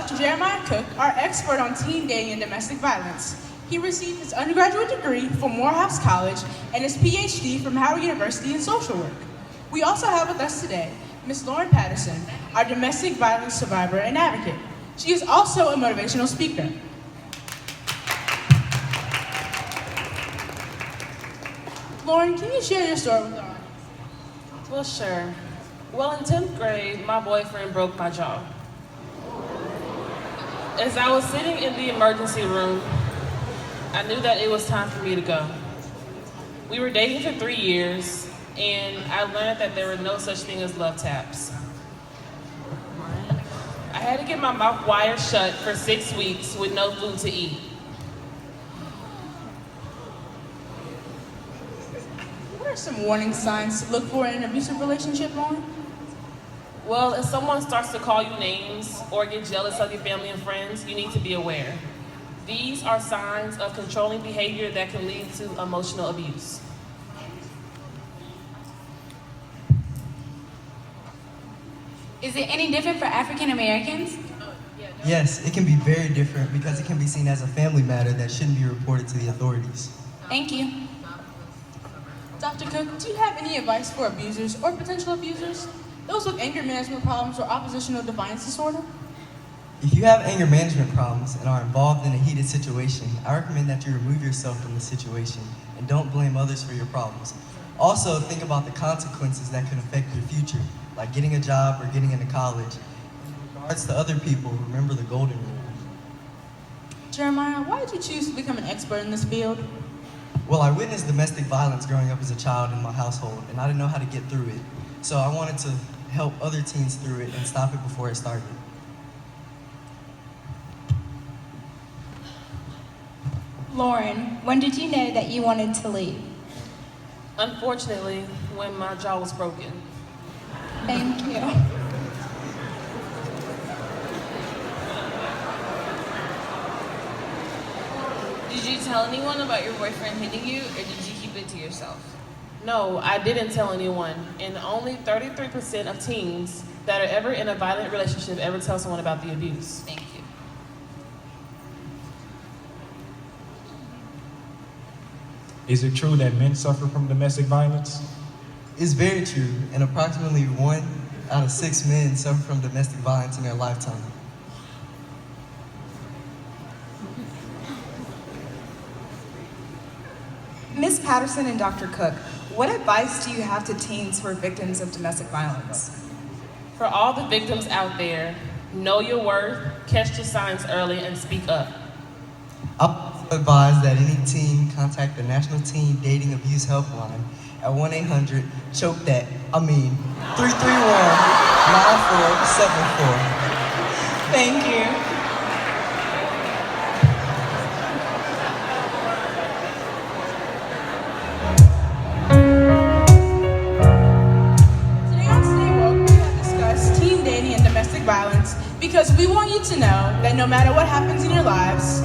Dr. Jeremiah Cook, our expert on teen dating and domestic violence. He received his undergraduate degree from Morehouse College and his PhD from Howard University in social work. We also have with us today Ms. Lauren Patterson, our domestic violence survivor and advocate. She is also a motivational speaker. Lauren, can you share your story with our audience? Well, sure. Well, in 10th grade, my boyfriend broke my jaw. As I was sitting in the emergency room, I knew that it was time for me to go. We were dating for 3 years, and I learned that there were no such thing as love taps. I had to get my mouth wired shut for 6 weeks with no food to eat. What are some warning signs to look for in an abusive relationship, Lauren? Well, if someone starts to call you names or get jealous of your family and friends, you need to be aware. These are signs of controlling behavior that can lead to emotional abuse. Is it any different for African Americans? Yes, it can be very different because it can be seen as a family matter that shouldn't be reported to the authorities. Thank you. Dr. Cook, do you have any advice for abusers or potential abusers? Those with anger management problems or oppositional defiance disorder? If you have anger management problems and are involved in a heated situation, I recommend that you remove yourself from the situation and don't blame others for your problems. Also, think about the consequences that can affect your future, like getting a job or getting into college. In regards to other people, remember the golden rule. Jeremiah, why did you choose to become an expert in this field? Well, I witnessed domestic violence growing up as a child in my household, and I didn't know how to get through it. So I wanted to help other teens through it and stop it before it started. Lauren, when did you know that you wanted to leave? Unfortunately, when my jaw was broken. Thank you. Did you tell anyone about your boyfriend hitting you, or did you keep it to yourself? No, I didn't tell anyone, and only 33% of teens that are ever in a violent relationship ever tell someone about the abuse. Thank you. Is it true that men suffer from domestic violence? It's very true, and approximately 1 out of 6 men suffer from domestic violence in their lifetime. Ms. Patterson and Dr. Cook, what advice do you have to teens who are victims of domestic violence? For all the victims out there, know your worth, catch the signs early, and speak up. I also advise that any teen contact the National Teen Dating Abuse Helpline at 1-800-CHOKE-THAT, 331-9474. Thank you. Today on Stay Woke, we have discussed teen dating and domestic violence because we want you to know that no matter what happens in your lives,